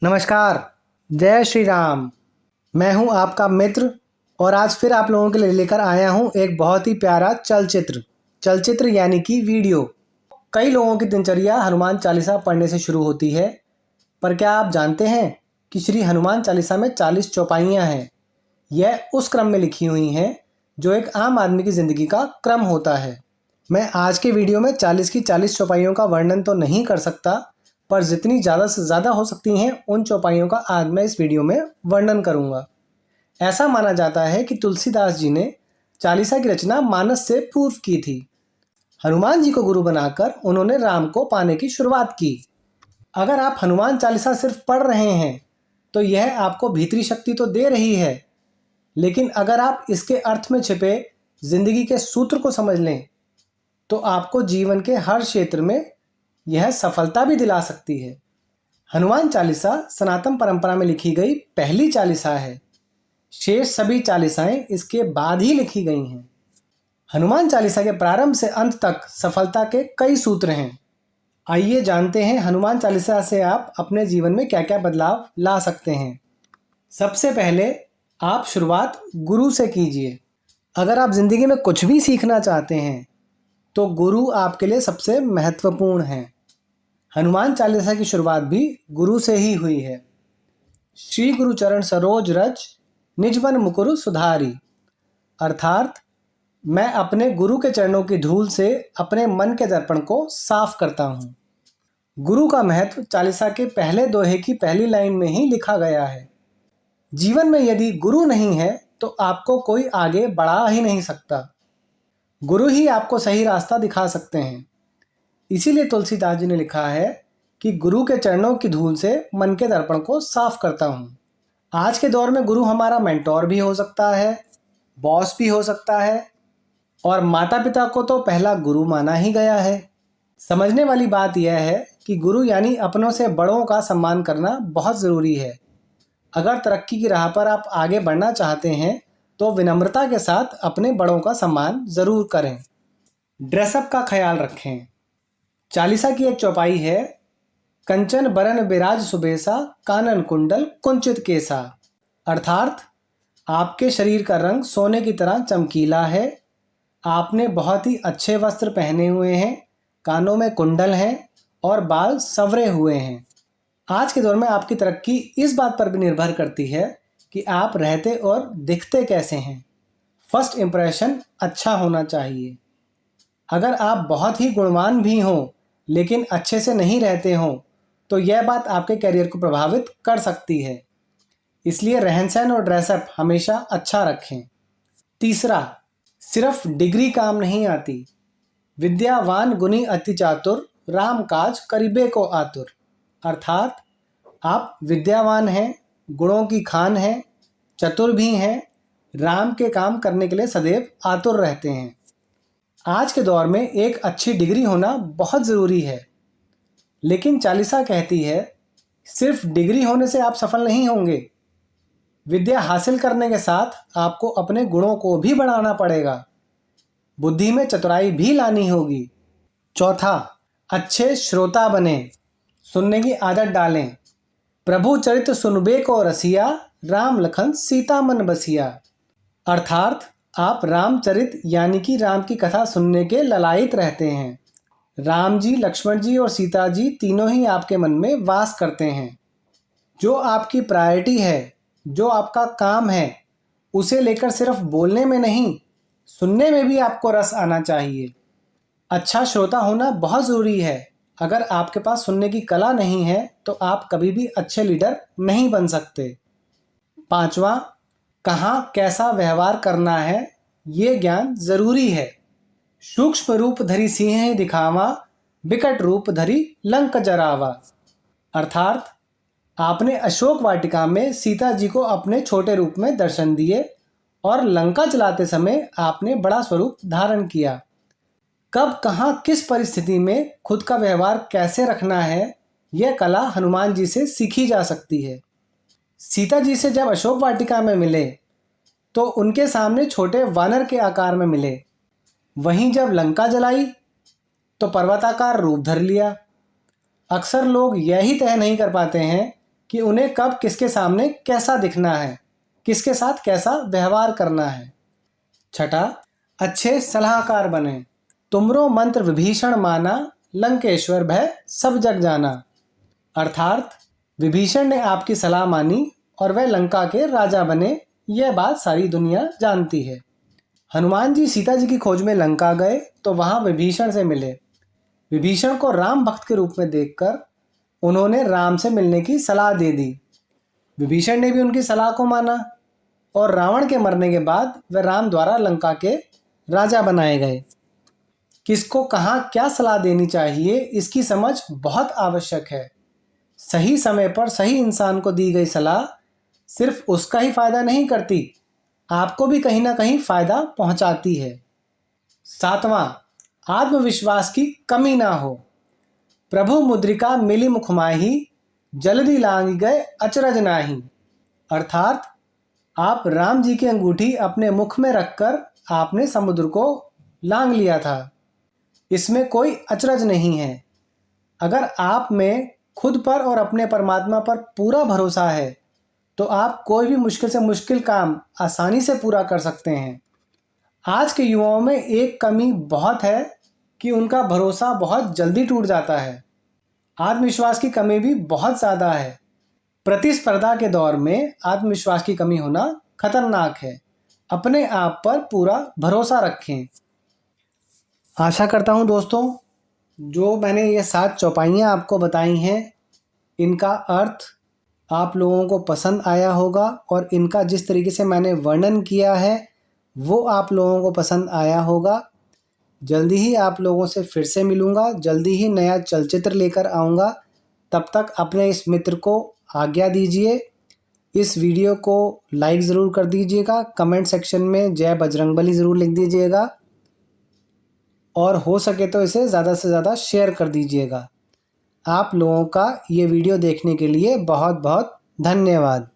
नमस्कार। जय श्री राम। मैं हूं आपका मित्र और आज फिर आप लोगों के लिए लेकर आया हूं एक बहुत ही प्यारा चलचित्र यानी कि वीडियो। कई लोगों की दिनचर्या हनुमान चालीसा पढ़ने से शुरू होती है, पर क्या आप जानते हैं कि श्री हनुमान चालीसा में 40 चौपाइयाँ हैं। यह उस क्रम में लिखी हुई हैं जो एक आम आदमी की ज़िंदगी का क्रम होता है। मैं आज के वीडियो में 40 की 40 चौपाइयों का वर्णन तो नहीं कर सकता, पर जितनी ज़्यादा से ज़्यादा हो सकती हैं उन चौपाइयों का आज मैं इस वीडियो में वर्णन करूंगा। ऐसा माना जाता है कि तुलसीदास जी ने चालीसा की रचना मानस से पूर्व की थी। हनुमान जी को गुरु बनाकर उन्होंने राम को पाने की शुरुआत की। अगर आप हनुमान चालीसा सिर्फ पढ़ रहे हैं तो यह आपको भीतरी शक्ति तो दे रही है, लेकिन अगर आप इसके अर्थ में छिपे जिंदगी के सूत्र को समझ लें तो आपको जीवन के हर क्षेत्र में यह सफलता भी दिला सकती है। हनुमान चालीसा सनातन परंपरा में लिखी गई पहली चालीसा है। शेष सभी चालीसाएं इसके बाद ही लिखी गई हैं। हनुमान चालीसा के प्रारंभ से अंत तक सफलता के कई सूत्र हैं। आइए जानते हैं हनुमान चालीसा से आप अपने जीवन में क्या क्या बदलाव ला सकते हैं। सबसे पहले आप शुरुआत गुरु से कीजिए। अगर आप जिंदगी में कुछ भी सीखना चाहते हैं तो गुरु आपके लिए सबसे महत्वपूर्ण है। हनुमान चालीसा की शुरुआत भी गुरु से ही हुई है। श्री गुरु चरण सरोज रज निज मन मुकुरु सुधारी, अर्थात मैं अपने गुरु के चरणों की धूल से अपने मन के दर्पण को साफ करता हूँ। गुरु का महत्व चालीसा के पहले दोहे की पहली लाइन में ही लिखा गया है। जीवन में यदि गुरु नहीं है तो आपको कोई आगे बढ़ा ही नहीं सकता। गुरु ही आपको सही रास्ता दिखा सकते हैं। इसीलिए तुलसीदास जी ने लिखा है कि गुरु के चरणों की धूल से मन के दर्पण को साफ करता हूँ। आज के दौर में गुरु हमारा मेंटोर भी हो सकता है, बॉस भी हो सकता है, और माता पिता को तो पहला गुरु माना ही गया है। समझने वाली बात यह है कि गुरु यानी अपनों से बड़ों का सम्मान करना बहुत ज़रूरी है। अगर तरक्की की राह पर आप आगे बढ़ना चाहते हैं तो विनम्रता के साथ अपने बड़ों का सम्मान ज़रूर करें। ड्रेसअप का ख्याल रखें। चालीसा की एक चौपाई है, कंचन बरन बिराज सुबेसा कानन कुंडल कुंचित केसा, अर्थात आपके शरीर का रंग सोने की तरह चमकीला है, आपने बहुत ही अच्छे वस्त्र पहने हुए हैं, कानों में कुंडल हैं और बाल संवरे हुए हैं। आज के दौर में आपकी तरक्की इस बात पर भी निर्भर करती है कि आप रहते और दिखते कैसे हैं। फर्स्ट इम्प्रेशन अच्छा होना चाहिए। अगर आप बहुत ही गुणवान भी हों लेकिन अच्छे से नहीं रहते हों तो यह बात आपके करियर को प्रभावित कर सकती है। इसलिए रहन सहन और ड्रेसअप हमेशा अच्छा रखें। तीसरा, सिर्फ डिग्री काम नहीं आती। विद्यावान गुणी अति चातुर राम काज करिबे को आतुर, अर्थात आप विद्यावान हैं, गुणों की खान हैं, चतुर भी हैं, राम के काम करने के लिए सदैव आतुर रहते हैं। आज के दौर में एक अच्छी डिग्री होना बहुत ज़रूरी है, लेकिन चालीसा कहती है सिर्फ डिग्री होने से आप सफल नहीं होंगे। विद्या हासिल करने के साथ आपको अपने गुणों को भी बढ़ाना पड़ेगा, बुद्धि में चतुराई भी लानी होगी। चौथा, अच्छे श्रोता बने, सुनने की आदत डालें। प्रभु चरित सुनबे को रसिया राम लखन सीता मन बसिया, अर्थात आप रामचरित यानी कि राम की कथा सुनने के ललायित रहते हैं। राम जी, लक्ष्मण जी और सीता जी तीनों ही आपके मन में वास करते हैं। जो आपकी प्रायोरिटी है, जो आपका काम है, उसे लेकर सिर्फ बोलने में नहीं, सुनने में भी आपको रस आना चाहिए। अच्छा श्रोता होना बहुत ज़रूरी है। अगर आपके पास सुनने की कला नहीं है तो आप कभी भी अच्छे लीडर नहीं बन सकते। पांचवा, कहाँ कैसा व्यवहार करना है ये ज्ञान जरूरी है। सूक्ष्म रूप धरी सिंह दिखावा विकट रूप धरी लंक जरावा, अर्थात आपने अशोक वाटिका में सीता जी को अपने छोटे रूप में दर्शन दिए और लंका चलाते समय आपने बड़ा स्वरूप धारण किया। कब कहाँ किस परिस्थिति में खुद का व्यवहार कैसे रखना है यह कला हनुमान जी से सीखी जा सकती है। सीता जी से जब अशोक वाटिका में मिले तो उनके सामने छोटे वानर के आकार में मिले, वहीं जब लंका जलाई तो पर्वताकार रूप धर लिया। अक्सर लोग यही तय नहीं कर पाते हैं कि उन्हें कब किसके सामने कैसा दिखना है, किसके साथ कैसा व्यवहार करना है। छठा, अच्छे सलाहकार बने। तुमरो मंत्र विभीषण माना, लंकेश्वर भय सब जग जाना। अर्थात विभीषण ने आपकी सलाह मानी और वह लंका के राजा बने, यह बात सारी दुनिया जानती है। हनुमान जी सीता जी की खोज में लंका गए तो वहां विभीषण से मिले। विभीषण को राम भक्त के रूप में देखकर उन्होंने राम से मिलने की सलाह दे दी। विभीषण ने भी उनकी सलाह को माना और रावण के मरने के बाद वह राम द्वारा लंका के राजा बनाए गए। किसको कहाँ क्या सलाह देनी चाहिए, इसकी समझ बहुत आवश्यक है। सही समय पर सही इंसान को दी गई सलाह सिर्फ उसका ही फायदा नहीं करती, आपको भी कहीं ना कहीं फायदा पहुंचाती है। सातवां, आत्मविश्वास की कमी ना हो। प्रभु मुद्रिका मिली मुख माही, जल्दी लांग गए अचरज नाही। अर्थात आप राम जी की अंगूठी अपने मुख में रखकर आपने समुद्र को लांग लिया था, इसमें कोई अचरज नहीं है। अगर आप में खुद पर और अपने परमात्मा पर पूरा भरोसा है तो आप कोई भी मुश्किल से मुश्किल काम आसानी से पूरा कर सकते हैं। आज के युवाओं में एक कमी बहुत है कि उनका भरोसा बहुत जल्दी टूट जाता है। आत्मविश्वास की कमी भी बहुत ज़्यादा है। प्रतिस्पर्धा के दौर में आत्मविश्वास की कमी होना खतरनाक है। अपने आप पर पूरा भरोसा रखें। आशा करता हूँ दोस्तों, जो मैंने ये 7 चौपाइयाँ आपको बताई हैं, इनका अर्थ आप लोगों को पसंद आया होगा और इनका जिस तरीके से मैंने वर्णन किया है वो आप लोगों को पसंद आया होगा। जल्दी ही आप लोगों से फिर से मिलूँगा, जल्दी ही नया चलचित्र लेकर आऊँगा। तब तक अपने इस मित्र को आज्ञा दीजिए। इस वीडियो को लाइक ज़रूर कर दीजिएगा, कमेंट सेक्शन में जय बजरंगबली ज़रूर लिख दीजिएगा और हो सके तो इसे ज़्यादा से ज़्यादा शेयर कर दीजिएगा। आप लोगों का ये वीडियो देखने के लिए बहुत बहुत धन्यवाद।